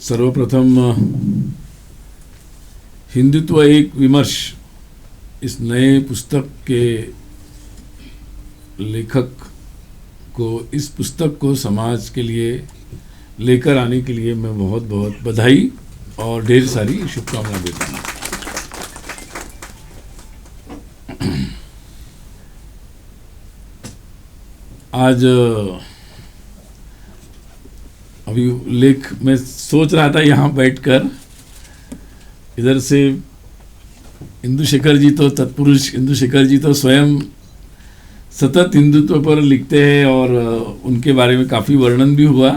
सर्वप्रथम हिंदुत्व एक विमर्श इस नए पुस्तक के लेखक को इस पुस्तक को समाज के लिए लेकर आने के लिए मैं बहुत बहुत बधाई और ढेर सारी शुभकामनाएं देता हूँ। आज अभी लेख मैं सोच रहा था यहाँ बैठकर, इधर से इंदुशेखर जी तो तत्पुरुष इंदुशेखर जी तो स्वयं सतत हिंदुत्व पर लिखते हैं और उनके बारे में काफ़ी वर्णन भी हुआ।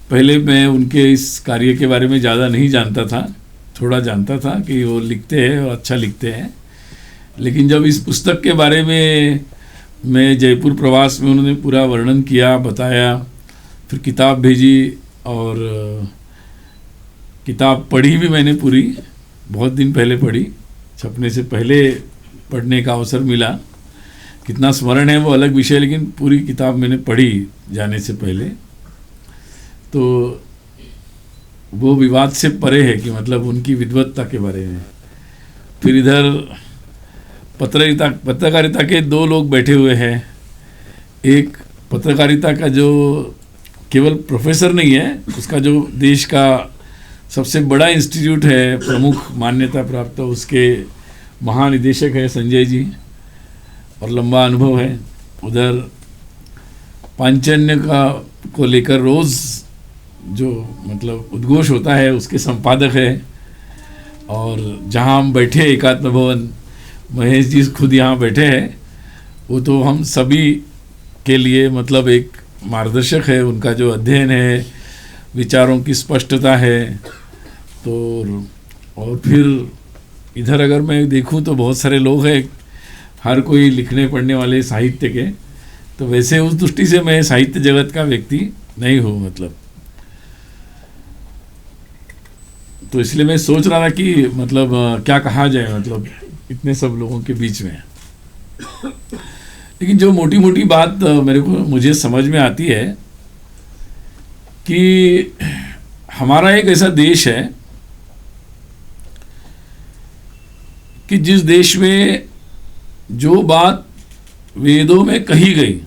पहले मैं उनके इस कार्य के बारे में ज़्यादा नहीं जानता था, थोड़ा जानता था कि वो लिखते हैं और अच्छा लिखते हैं, लेकिन जब इस पुस्तक के बारे में मैं जयपुर प्रवास में उन्होंने पूरा वर्णन किया, बताया, फिर किताब भेजी और किताब पढ़ी भी मैंने पूरी, बहुत दिन पहले पढ़ी, छपने से पहले पढ़ने का अवसर मिला। कितना स्मरण है वो अलग विषय, लेकिन पूरी किताब मैंने पढ़ी जाने से पहले। तो वो विवाद से परे है कि मतलब उनकी विद्वत्ता के बारे में। फिर इधर पत्रकारिता के दो लोग बैठे हुए हैं। एक पत्रकारिता का जो केवल प्रोफेसर नहीं है, उसका जो देश का सबसे बड़ा इंस्टीट्यूट है, प्रमुख मान्यता प्राप्त, उसके महानिदेशक है संजय जी, और लंबा अनुभव है। उधर पांचजन्य का को लेकर रोज़ जो मतलब उद्घोष होता है उसके संपादक है। और जहाँ हम बैठे एकात्म भवन, महेश जी खुद यहाँ बैठे हैं, वो तो हम सभी के लिए मतलब एक मार्गदर्शक है। उनका जो अध्ययन है, विचारों की स्पष्टता है। तो और फिर इधर अगर मैं देखूं तो बहुत सारे लोग हैं, हर कोई लिखने पढ़ने वाले साहित्य के, तो वैसे उस दृष्टि से मैं साहित्य जगत का व्यक्ति नहीं हूँ मतलब। तो इसलिए मैं सोच रहा था कि मतलब क्या कहा जाए मतलब इतने सब लोगों के बीच में। लेकिन जो मोटी मोटी बात मुझे समझ में आती है कि हमारा एक ऐसा देश है कि जिस देश में जो बात वेदों में कही गई,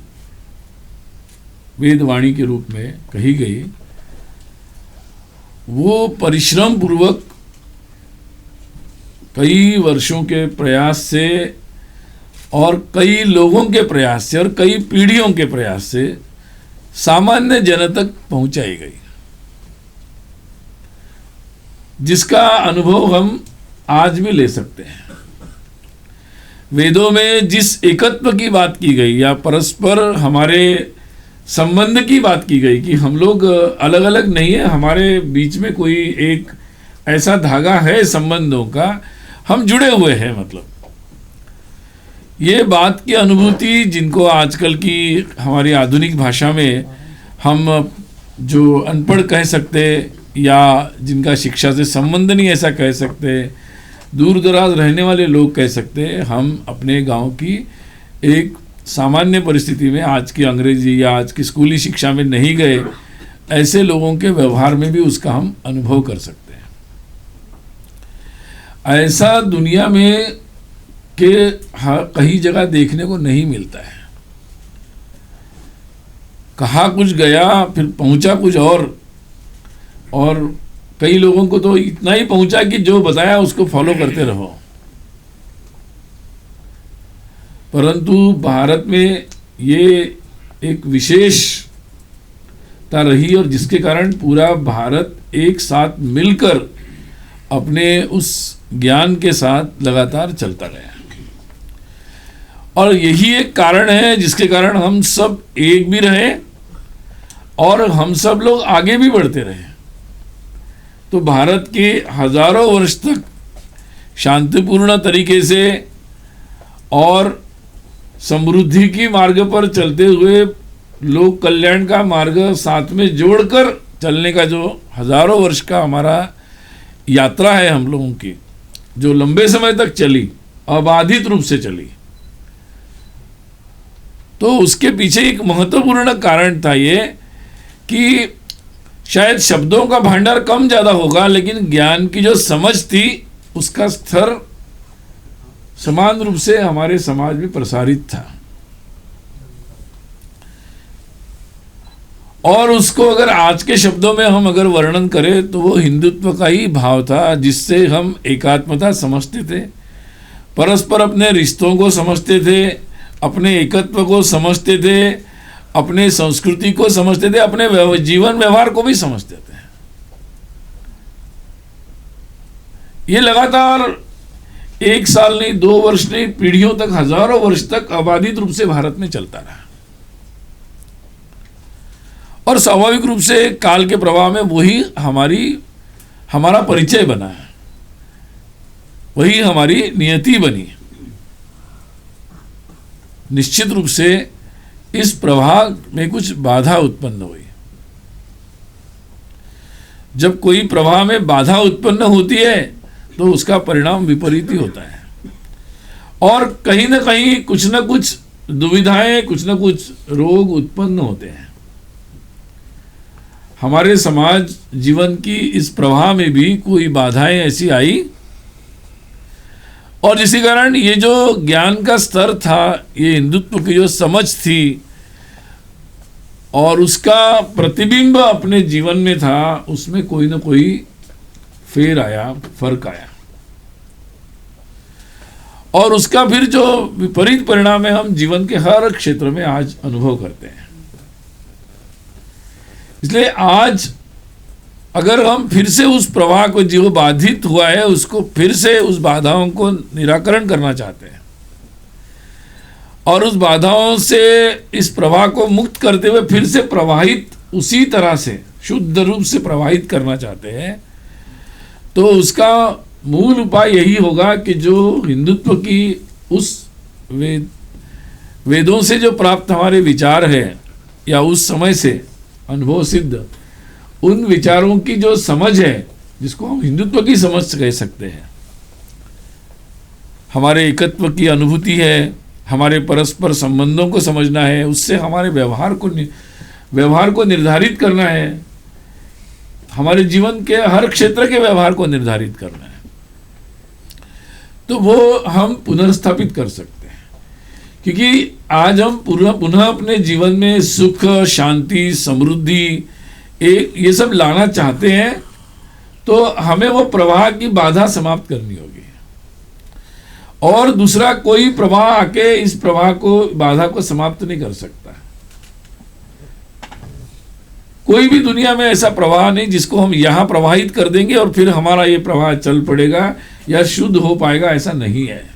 वेदवाणी के रूप में कही गई, वो परिश्रम पूर्वक कई वर्षों के प्रयास से और कई लोगों के प्रयास से और कई पीढ़ियों के प्रयास से सामान्य जन तक पहुंचाई गई, जिसका अनुभव हम आज भी ले सकते हैं। वेदों में जिस एकत्व की बात की गई या परस्पर हमारे संबंध की बात की गई कि हम लोग अलग अलग नहीं है, हमारे बीच में कोई एक ऐसा धागा है संबंधों का, हम जुड़े हुए हैं, मतलब ये बात की अनुभूति जिनको आजकल की हमारी आधुनिक भाषा में हम जो अनपढ़ कह सकते या जिनका शिक्षा से संबंध नहीं ऐसा कह सकते, दूर दराज रहने वाले लोग कह सकते, हम अपने गांव की एक सामान्य परिस्थिति में आज की अंग्रेजी या आज की स्कूली शिक्षा में नहीं गए ऐसे लोगों के व्यवहार में भी उसका हम अनुभव कर सकते हैं। ऐसा दुनिया में के कई जगह देखने को नहीं मिलता है। कहा कुछ गया, फिर पहुंचा कुछ और कई लोगों को तो इतना ही पहुंचा कि जो बताया उसको फॉलो करते रहो। परंतु भारत में ये एक विशेषता रही और जिसके कारण पूरा भारत एक साथ मिलकर अपने उस ज्ञान के साथ लगातार चलता गया। और यही एक कारण है जिसके कारण हम सब एक भी रहे और हम सब लोग आगे भी बढ़ते रहे। तो भारत के हजारों वर्ष तक शांतिपूर्ण तरीके से और समृद्धि की मार्ग पर चलते हुए लोक कल्याण का मार्ग साथ में जोड़कर चलने का जो हजारों वर्ष का हमारा यात्रा है हम लोगों की, जो लंबे समय तक चली, अबाधित रूप से चली, तो उसके पीछे एक महत्वपूर्ण कारण था ये कि शायद शब्दों का भांडार कम ज़्यादा होगा, लेकिन ज्ञान की जो समझ थी उसका स्तर समान रूप से हमारे समाज में प्रसारित था। और उसको अगर आज के शब्दों में हम अगर वर्णन करें तो वो हिंदुत्व का ही भाव था, जिससे हम एकात्मता समझते थे, परस्पर अपने रिश्तों को समझते थे, अपने एकत्व को समझते थे, अपने संस्कृति को समझते थे, अपने जीवन व्यवहार को भी समझते थे। ये लगातार 1 साल नहीं, 2 वर्ष नहीं, पीढ़ियों तक, हजारों वर्ष तक अबाधित रूप से भारत में चलता रहा। और स्वाभाविक रूप से काल के प्रवाह में वही हमारा परिचय बना है, वही हमारी नियति बनी। निश्चित रूप से इस प्रवाह में कुछ बाधा उत्पन्न हुई। जब कोई प्रवाह में बाधा उत्पन्न होती है तो उसका परिणाम विपरीत ही होता है, और कहीं ना कहीं कुछ ना कुछ दुविधाएं, कुछ ना कुछ रोग उत्पन्न होते हैं। हमारे समाज जीवन की इस प्रवाह में भी कोई बाधाएं ऐसी आई, और जिसके कारण ये जो ज्ञान का स्तर था, ये हिंदुत्व की जो समझ थी और उसका प्रतिबिंब अपने जीवन में था, उसमें कोई ना कोई फेर आया, फर्क आया, और उसका फिर जो विपरीत परिणाम है हम जीवन के हर क्षेत्र में आज अनुभव करते हैं। इसलिए आज अगर हम फिर से उस प्रवाह को जो बाधित हुआ है उसको फिर से उस बाधाओं को निराकरण करना चाहते हैं, और उस बाधाओं से इस प्रवाह को मुक्त करते हुए फिर से प्रवाहित, उसी तरह से शुद्ध रूप से प्रवाहित करना चाहते हैं, तो उसका मूल उपाय यही होगा कि जो हिंदुत्व की उस वेदों से जो प्राप्त हमारे विचार है, या उस समय से अनुभव सिद्ध उन विचारों की जो समझ है, जिसको हम हिंदुत्व की समझ कह सकते हैं, हमारे एकत्व की अनुभूति है, हमारे परस्पर संबंधों को समझना है, उससे हमारे व्यवहार को निर्धारित करना है, हमारे जीवन के हर क्षेत्र के व्यवहार को निर्धारित करना है, तो वो हम पुनर्स्थापित कर सकते हैं। क्योंकि आज हम पुनः अपने जीवन में सुख, शांति, समृद्धि, ये सब लाना चाहते हैं, तो हमें वो प्रवाह की बाधा समाप्त करनी होगी, और दूसरा कोई प्रवाह आके इस प्रवाह को, बाधा को समाप्त नहीं कर सकता। कोई भी दुनिया में ऐसा प्रवाह नहीं जिसको हम यहां प्रवाहित कर देंगे और फिर हमारा ये प्रवाह चल पड़ेगा या शुद्ध हो पाएगा, ऐसा नहीं है।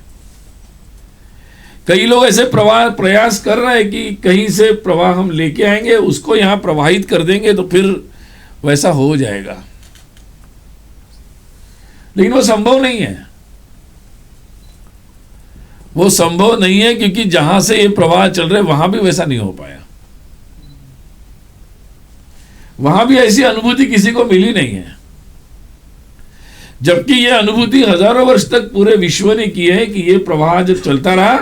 कई लोग ऐसे प्रयास कर रहे हैं कि कहीं से प्रवाह हम लेके आएंगे, उसको यहां प्रवाहित कर देंगे तो फिर वैसा हो जाएगा, लेकिन वो संभव नहीं है। वो संभव नहीं है क्योंकि जहां से ये प्रवाह चल रहे वहां भी वैसा नहीं हो पाया, वहां भी ऐसी अनुभूति किसी को मिली नहीं है, जबकि ये अनुभूति हजारों वर्ष तक पूरे विश्व ने की है कि ये प्रवाह जब चलता रहा,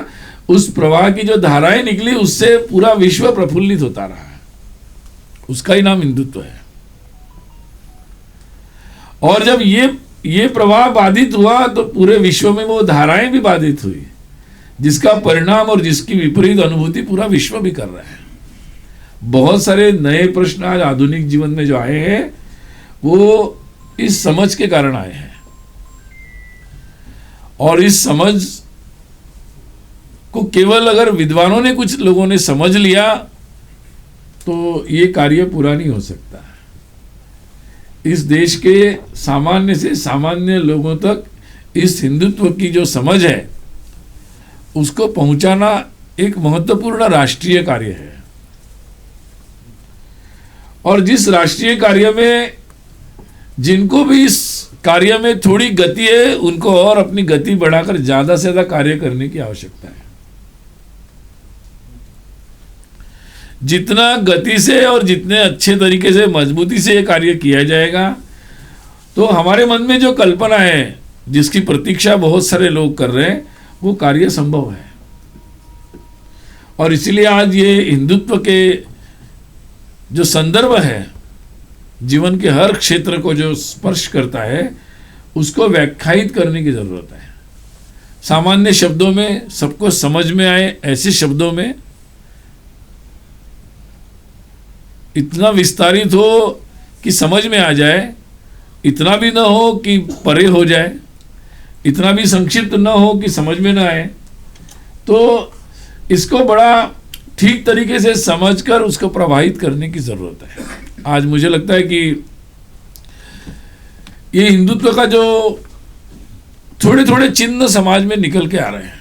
उस प्रवाह की जो धाराएं निकली उससे पूरा विश्व प्रफुल्लित होता रहा है। उसका ही नाम हिंदुत्व है। और जब ये प्रवाह बाधित हुआ तो पूरे विश्व में वो धाराएं भी बाधित हुई, जिसका परिणाम और जिसकी विपरीत अनुभूति पूरा विश्व भी कर रहा है। बहुत सारे नए प्रश्न आज आधुनिक जीवन में जो आए हैं वो इस समझ के कारण आए हैं, और इस समझ को केवल अगर विद्वानों ने, कुछ लोगों ने समझ लिया तो ये कार्य पूरा नहीं हो सकता। इस देश के सामान्य से सामान्य लोगों तक इस हिंदुत्व की जो समझ है उसको पहुंचाना एक महत्वपूर्ण राष्ट्रीय कार्य है, और जिस राष्ट्रीय कार्य में जिनको भी इस कार्य में थोड़ी गति है उनको और अपनी गति बढ़ाकर ज्यादा से ज्यादा कार्य करने की आवश्यकता है। जितना गति से और जितने अच्छे तरीके से, मजबूती से ये कार्य किया जाएगा, तो हमारे मन में जो कल्पना है, जिसकी प्रतीक्षा बहुत सारे लोग कर रहे हैं, वो कार्य संभव है। और इसीलिए आज ये हिंदुत्व के जो संदर्भ है, जीवन के हर क्षेत्र को जो स्पर्श करता है उसको व्याख्यायित करने की जरूरत है। सामान्य शब्दों में सबको समझ में आए ऐसे शब्दों में, इतना विस्तारित हो कि समझ में आ जाए, इतना भी ना हो कि परे हो जाए, इतना भी संक्षिप्त ना हो कि समझ में ना आए। तो इसको बड़ा ठीक तरीके से समझकर उसको प्रवाहित करने की जरूरत है। आज मुझे लगता है कि ये हिंदुत्व का जो थोड़े थोड़े चिन्ह समाज में निकल के आ रहे हैं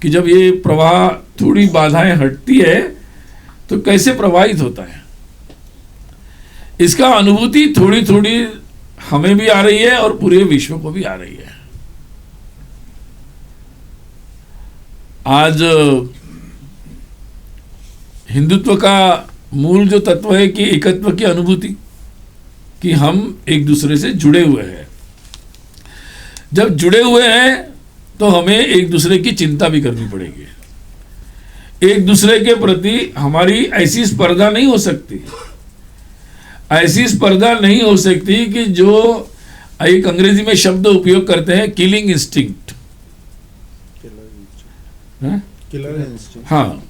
कि जब ये प्रवाह थोड़ी बाधाएं हटती है तो कैसे प्रवाहित होता है, इसका अनुभूति थोड़ी थोड़ी हमें भी आ रही है और पूरे विश्व को भी आ रही है। आज हिंदुत्व का मूल जो तत्व है कि एकत्व की अनुभूति, कि हम एक दूसरे से जुड़े हुए हैं। जब जुड़े हुए हैं तो हमें एक दूसरे की चिंता भी करनी पड़ेगी। एक दूसरे के प्रति हमारी ऐसी स्पर्धा नहीं हो सकती, ऐसी स्पर्धा नहीं हो सकती कि जो एक अंग्रेजी में शब्द उपयोग करते हैं किलिंग इंस्टिंक्ट, हाँ,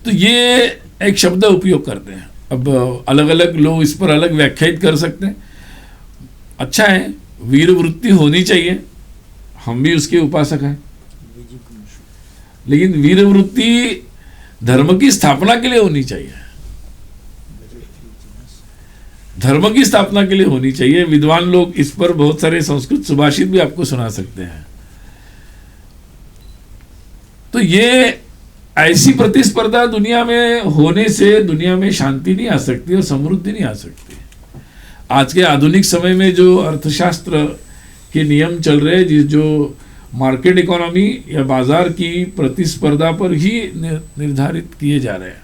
तो ये एक शब्द उपयोग करते हैं। अब अलग अलग लोग इस पर अलग व्याख्यायित कर सकते हैं। अच्छा है, वीर वृत्ति होनी चाहिए, हम भी उसके उपासक हैं, लेकिन वीर वृत्ति धर्म की स्थापना के लिए होनी चाहिए, धर्म की स्थापना के लिए होनी चाहिए। विद्वान लोग इस पर बहुत सारे संस्कृत सुभाषित भी आपको सुना सकते हैं। तो ये ऐसी प्रतिस्पर्धा दुनिया में होने से दुनिया में शांति नहीं आ सकती और समृद्धि नहीं आ सकती। आज के आधुनिक समय में जो अर्थशास्त्र के नियम चल रहे हैं, जो मार्केट इकोनॉमी या बाजार की प्रतिस्पर्धा पर ही निर्धारित किए जा रहे हैं,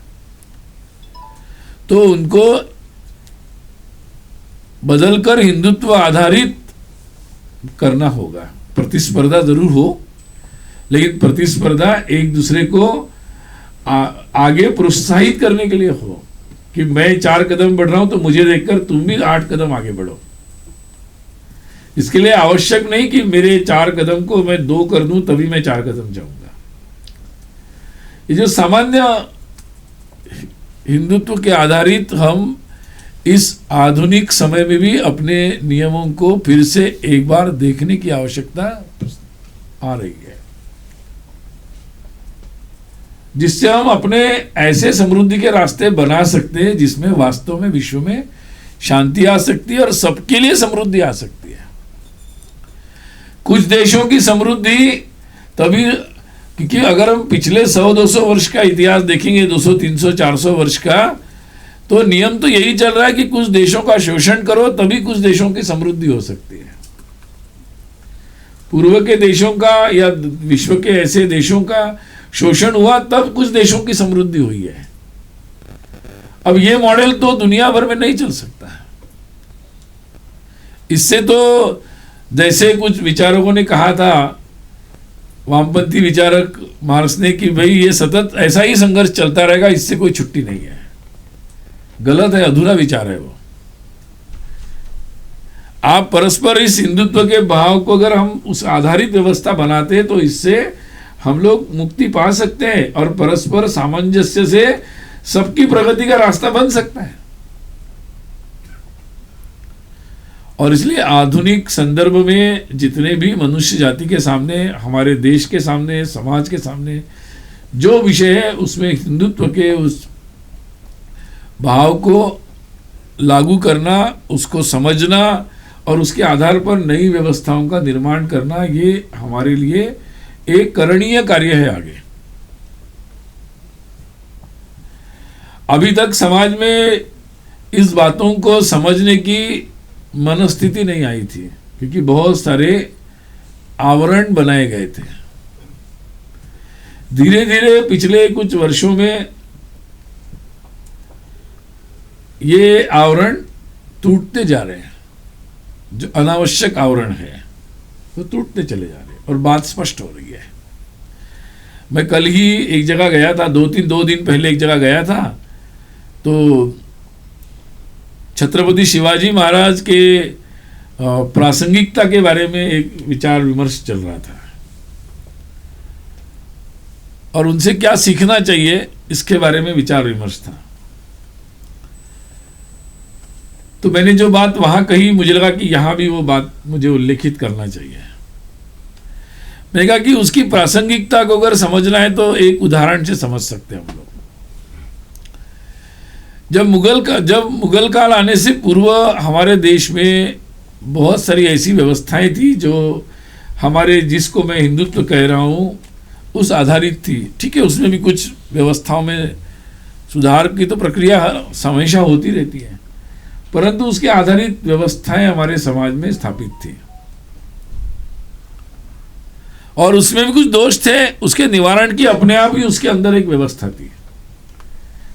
तो उनको बदलकर हिंदुत्व आधारित करना होगा। प्रतिस्पर्धा जरूर हो, लेकिन प्रतिस्पर्धा एक दूसरे को आगे प्रोत्साहित करने के लिए हो कि मैं 4 कदम बढ़ रहा हूं तो मुझे देखकर तुम भी 8 कदम आगे बढ़ो। इसके लिए आवश्यक नहीं कि मेरे 4 कदम को मैं 2 कर दूं तभी मैं 4 कदम जाऊंगा। ये जो सामान्य हिंदुत्व के आधारित हम इस आधुनिक समय में भी अपने नियमों को फिर से एक बार देखने की आवश्यकता आ रही है, जिससे हम अपने ऐसे समृद्धि के रास्ते बना सकते हैं जिसमें वास्तव में विश्व में शांति आ सकती है और सबके लिए समृद्धि आ सकती है। कुछ देशों की समृद्धि तभी, क्योंकि अगर हम पिछले 100-200 वर्ष का इतिहास देखेंगे, 200-300-400 वर्ष का, तो नियम तो यही चल रहा है कि कुछ देशों का शोषण करो तभी कुछ देशों की समृद्धि हो सकती है। पूर्व के देशों का या विश्व के ऐसे देशों का शोषण हुआ तब कुछ देशों की समृद्धि हुई है। अब ये मॉडल तो दुनिया भर में नहीं चल सकता। इससे तो जैसे कुछ विचारकों ने कहा था, वामपंथी विचारक मार्क्स ने, कि भाई ये सतत ऐसा ही संघर्ष चलता रहेगा, इससे कोई छुट्टी नहीं है। गलत है, अधूरा विचार है वो। आप परस्पर इस हिंदुत्व के भाव को अगर हम उस आधारित व्यवस्था बनाते हैं तो इससे हम लोग मुक्ति पा सकते हैं और परस्पर सामंजस्य से सबकी प्रगति का रास्ता बन सकता है। और इसलिए आधुनिक संदर्भ में जितने भी मनुष्य जाति के सामने, हमारे देश के सामने, समाज के सामने जो विषय है, उसमें हिंदुत्व के उस भाव को लागू करना, उसको समझना और उसके आधार पर नई व्यवस्थाओं का निर्माण करना, ये हमारे लिए एक करणीय कार्य है आगे। अभी तक समाज में इस बातों को समझने की मनस्थिति नहीं आई थी, क्योंकि बहुत सारे आवरण बनाए गए थे। धीरे धीरे पिछले कुछ वर्षों में ये आवरण टूटते जा रहे हैं। जो अनावश्यक आवरण है वो टूटते चले जा रहे हैं और बात स्पष्ट हो रही है। मैं कल ही एक जगह गया था, 2 दिन पहले एक जगह गया था, तो छत्रपति शिवाजी महाराज के प्रासंगिकता के बारे में एक विचार विमर्श चल रहा था और उनसे क्या सीखना चाहिए इसके बारे में विचार विमर्श था। तो मैंने जो बात वहां कही, मुझे लगा कि यहां भी वो बात मुझे उल्लेखित करना चाहिए। मैंने कहा कि उसकी प्रासंगिकता को अगर समझना है तो एक उदाहरण से समझ सकते हैं हम लोग। जब मुगल काल आने से पूर्व हमारे देश में बहुत सारी ऐसी व्यवस्थाएं थी जो हमारे, जिसको मैं हिंदुत्व कह रहा हूँ, उस आधारित थी। ठीक है, उसमें भी कुछ व्यवस्थाओं में सुधार की तो प्रक्रिया हमेशा होती रहती है, परंतु उसके आधारित व्यवस्थाएं हमारे समाज में स्थापित थी और उसमें भी कुछ दोष थे। उसके निवारण की अपने आप ही उसके अंदर एक व्यवस्था थी।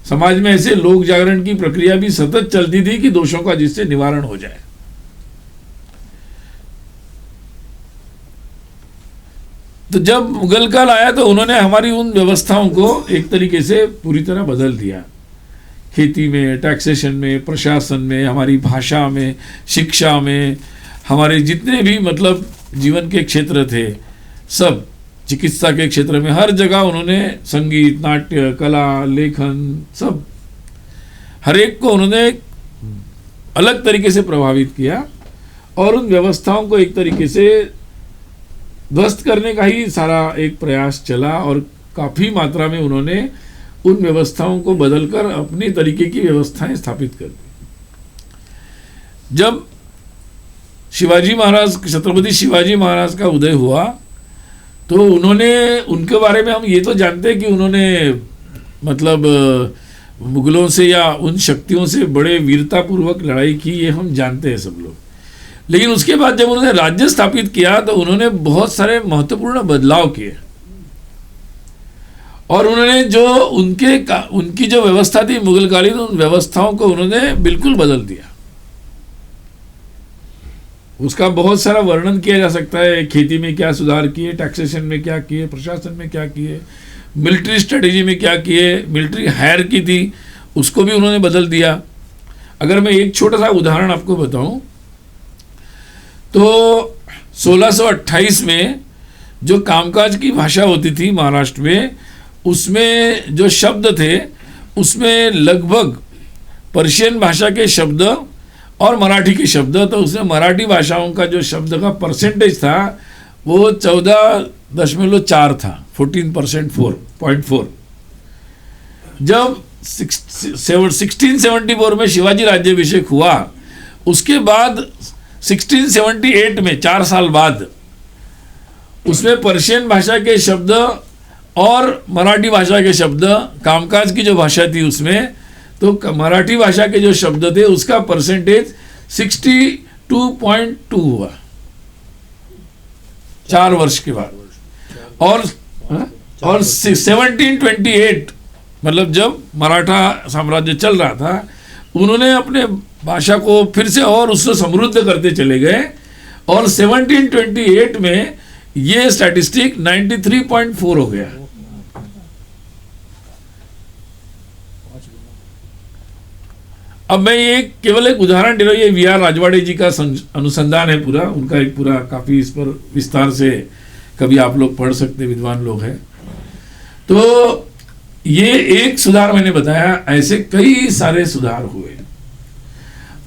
समाज में ऐसे लोक जागरण की प्रक्रिया भी सतत चलती थी कि दोषों का जिससे निवारण हो जाए। तो जब मुगल काल आया तो उन्होंने हमारी उन व्यवस्थाओं को एक तरीके से पूरी तरह बदल दिया। खेती में, टैक्सेशन में, प्रशासन में, हमारी भाषा में, शिक्षा में, हमारे जितने भी मतलब जीवन के क्षेत्र थे, सब, चिकित्सा के क्षेत्र में, हर जगह उन्होंने संगीत, नाट्य, कला, लेखन, सब हर एक को उन्होंने अलग तरीके से प्रभावित किया और उन व्यवस्थाओं को एक तरीके से ध्वस्त करने का ही सारा एक प्रयास चला और काफ़ी मात्रा में उन्होंने उन व्यवस्थाओं को बदलकर अपनी तरीके की व्यवस्थाएं स्थापित कर दी। जब शिवाजी महाराज, छत्रपति शिवाजी महाराज का उदय हुआ तो उन्होंने, उनके बारे में हम ये तो जानते हैं कि उन्होंने मतलब मुगलों से या उन शक्तियों से बड़े वीरतापूर्वक लड़ाई की, ये हम जानते हैं सब लोग। लेकिन उसके बाद जब उन्होंने राज्य स्थापित किया तो उन्होंने बहुत सारे महत्वपूर्ण बदलाव किए और उन्होंने जो उनकी जो व्यवस्था थी मुगलकालीन, उन व्यवस्थाओं को उन्होंने बिल्कुल बदल दिया। उसका बहुत सारा वर्णन किया जा सकता है। खेती में क्या सुधार किए, टैक्सेशन में क्या किए, प्रशासन में क्या किए, मिलिट्री स्ट्रेटेजी में क्या किए, मिलिट्री हायरार्की थी उसको भी उन्होंने बदल दिया। अगर मैं एक छोटा सा उदाहरण आपको बताऊं तो 1628 में जो कामकाज की भाषा होती थी महाराष्ट्र में, उसमें जो शब्द थे उसमें लगभग पर्शियन भाषा के शब्द और मराठी के शब्द, तो उसमें मराठी भाषाओं का जो शब्द का परसेंटेज था वो 14.4 था, 14.4। जब 1674 में शिवाजी राज्याभिषेक हुआ, उसके बाद 1678 में 4 साल बाद उसमें पर्शियन भाषा के शब्द और मराठी भाषा के शब्द, कामकाज की जो भाषा थी उसमें, तो मराठी भाषा के जो शब्द थे उसका परसेंटेज 62.2 हुआ 4 वर्ष के बाद। और 1728 मतलब जब मराठा साम्राज्य चल रहा था, उन्होंने अपने भाषा को फिर से और उससे समृद्ध करते चले गए और 1728 में ये स्टैटिस्टिक 93.4 हो गया। अब मैं ये केवल एक उदाहरण दे रहा हूँ, ये वी आर राजवाड़े जी का अनुसंधान है पूरा, उनका एक पूरा काफ़ी इस पर विस्तार से कभी आप लोग पढ़ सकते, विद्वान लोग हैं। तो ये एक सुधार मैंने बताया, ऐसे कई सारे सुधार हुए।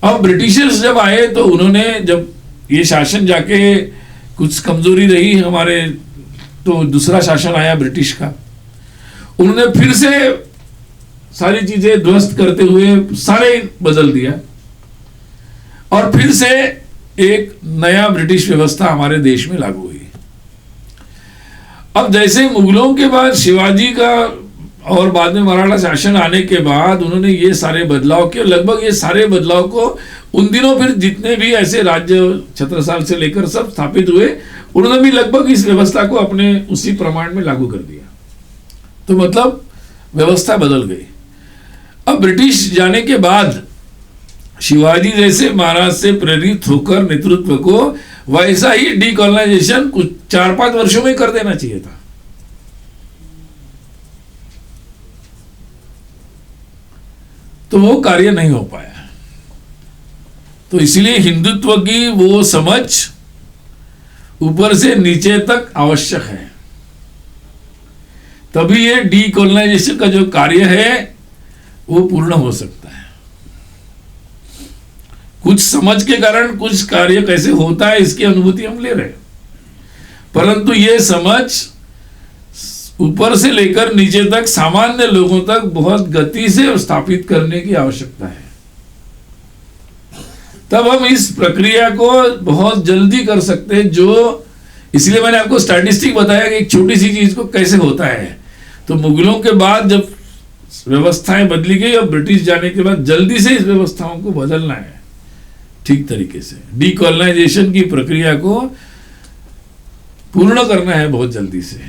अब ब्रिटिशर्स जब आए तो उन्होंने, जब ये शासन जाके कुछ कमजोरी रही हमारे, तो दूसरा शासन आया ब्रिटिश का, उन्होंने फिर से सारी चीजें ध्वस्त करते हुए सारे बदल दिया और फिर से एक नया ब्रिटिश व्यवस्था हमारे देश में लागू हुई। अब जैसे मुगलों के बाद शिवाजी का और बाद में मराठा शासन आने के बाद उन्होंने ये सारे बदलाव किए, लगभग ये सारे बदलाव को उन दिनों फिर जितने भी ऐसे राज्य छत्रसाल से लेकर सब स्थापित हुए, उन्होंने भी लगभग इस व्यवस्था को अपने उसी प्रमाण में लागू कर दिया। तो मतलब व्यवस्था बदल गई। अब ब्रिटिश जाने के बाद शिवाजी जैसे महाराज से प्रेरित होकर नेतृत्व को वैसा ही डीकॉलोनाइजेशन कुछ 4-5 वर्षों में कर देना चाहिए था। तो वो कार्य नहीं हो पाया। तो इसलिए हिंदुत्व की वो समझ ऊपर से नीचे तक आवश्यक है, तभी ये डीकोलोनाइजेशन का जो कार्य है वो पूर्ण हो सकता है। कुछ समझ के कारण कुछ कार्य कैसे होता है इसकी अनुभूति हम ले रहे हैं, परंतु ये समझ ऊपर से लेकर नीचे तक सामान्य लोगों तक बहुत गति से स्थापित करने की आवश्यकता है। तब हम इस प्रक्रिया को बहुत जल्दी कर सकते हैं। जो इसलिए मैंने आपको स्टैटिस्टिक बताया कि एक छोटी सी चीज को कैसे होता है। तो मुगलों के बाद जब व्यवस्थाएं बदली गई और ब्रिटिश जाने के बाद जल्दी से इस व्यवस्थाओं को बदलना है ठीक तरीके से। डीकोलोनाइजेशन की प्रक्रिया को पूर्ण करना है बहुत जल्दी से,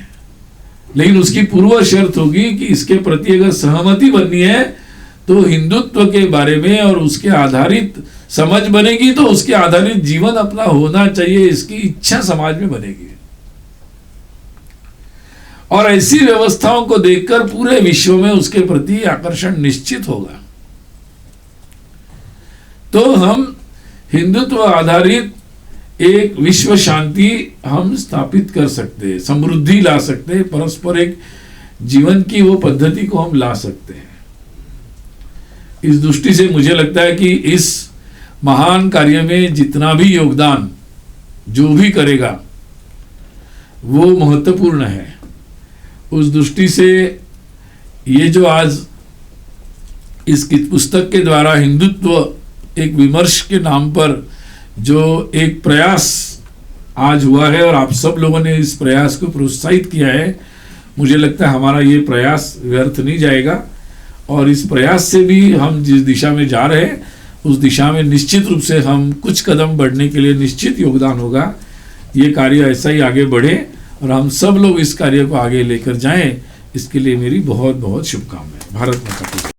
लेकिन उसकी पूर्व शर्त होगी कि इसके प्रति अगर सहमति बननी है तो हिंदुत्व के बारे में और उसके आधारित समझ बनेगी, तो उसके आधारित जीवन अपना होना चाहिए, इसकी इच्छा समाज में बनेगी। और ऐसी व्यवस्थाओं को देखकर पूरे विश्व में उसके प्रति आकर्षण निश्चित होगा। तो हम हिंदुत्व आधारित एक विश्व शांति हम स्थापित कर सकते हैं, समृद्धि ला सकते हैं, परस्पर एक जीवन की वो पद्धति को हम ला सकते हैं। इस दृष्टि से मुझे लगता है कि इस महान कार्य में जितना भी योगदान जो भी करेगा वो महत्वपूर्ण है। उस दृष्टि से ये जो आज इस पुस्तक के द्वारा हिंदुत्व एक विमर्श के नाम पर जो एक प्रयास आज हुआ है और आप सब लोगों ने इस प्रयास को प्रोत्साहित किया है, मुझे लगता है हमारा ये प्रयास व्यर्थ नहीं जाएगा। और इस प्रयास से भी हम जिस दिशा में जा रहे हैं उस दिशा में निश्चित रूप से हम कुछ कदम बढ़ने के लिए निश्चित योगदान होगा। ये कार्य ऐसा ही आगे बढ़े और हम सब लोग इस कार्य को आगे लेकर जाएं, इसके लिए मेरी बहुत बहुत शुभकामनाएं। भारत माता की जय।